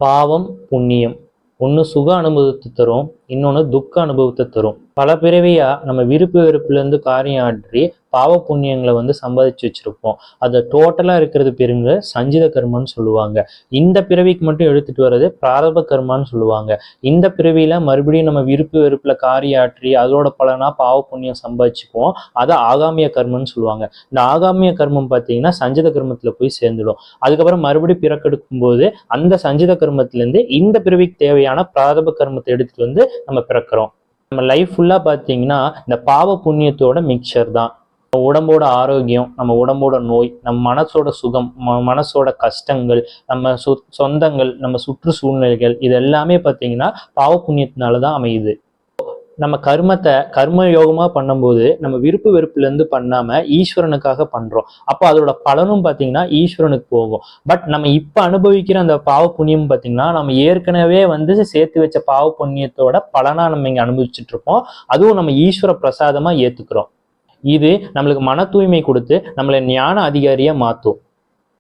பாவம் புண்ணியம் ஒன்று சுக அனுபவத்தை தரும், இன்னொன்று துக்க அனுபவத்தை தரும். பல பிறவியா நம்ம விருப்பு வெறுப்புலேருந்து காரியம் ஆற்றி பாவ புண்ணியங்களை சம்பாதிச்சு வச்சிருப்போம். அதை டோட்டலா இருக்கிறது பேருங்க சஞ்சித கர்மன்னு சொல்லுவாங்க. இந்த பிறவிக்கு மட்டும் எடுத்துட்டு வர்றது பிராரப கர்மான்னு சொல்லுவாங்க. இந்த பிறவியில மறுபடியும் நம்ம விருப்பு வெறுப்புல காரியம் ஆற்றி அதோட பலனா பாவ புண்ணியம் சம்பாதிச்சுக்குவோம். அதை ஆகாமிய கர்மன்னு சொல்லுவாங்க. இந்த ஆகாமிய கர்மம் பார்த்தீங்கன்னா சஞ்சித கர்மத்துல போய் சேர்ந்துடும். அதுக்கப்புறம் மறுபடியும் பிறக்கெடுக்கும் போது அந்த சஞ்சித கர்மத்திலேருந்து இந்த பிறவிக்கு தேவையான பிராரப கர்மத்தை எடுத்துட்டு நம்ம பிறக்கிறோம். நம்ம லைஃப் ஃபுல்லா பார்த்தீங்கன்னா இந்த பாவ புண்ணியத்தோட மிக்சர் தான். உடம்போட ஆரோக்கியம், நம்ம உடம்போட நோய், நம்ம மனசோட சுகம், மனசோட கஷ்டங்கள், நம்ம சொந்தங்கள், நம்ம சுற்று சூழ்நிலைகள், இது எல்லாமே பார்த்தீங்கன்னா பாவ புண்ணியத்தினாலதான் அமையுது. நம்ம கர்ம யோகமா பண்ணும்போது நம்ம விருப்பு வெறுப்புல இருந்து பண்ணாம ஈஸ்வரனுக்காக பண்றோம். அப்போ அதோட பலனும் பாத்தீங்கன்னா ஈஸ்வரனுக்கு போகும். பட் நம்ம இப்ப அனுபவிக்கிற அந்த பாவ புண்ணியம் பாத்தீங்கன்னா நம்ம ஏற்கனவே சேர்த்து வச்ச பாவ புண்ணியத்தோட பலனா நம்ம இங்க அனுபவிச்சுட்டு இருப்போம். அதுவும் நம்ம ஈஸ்வர பிரசாதமா ஏத்துக்கிறோம். இது நம்மளுக்கு மன தூய்மை கொடுத்து நம்மளை ஞான அதிகாரியா மாத்தும்.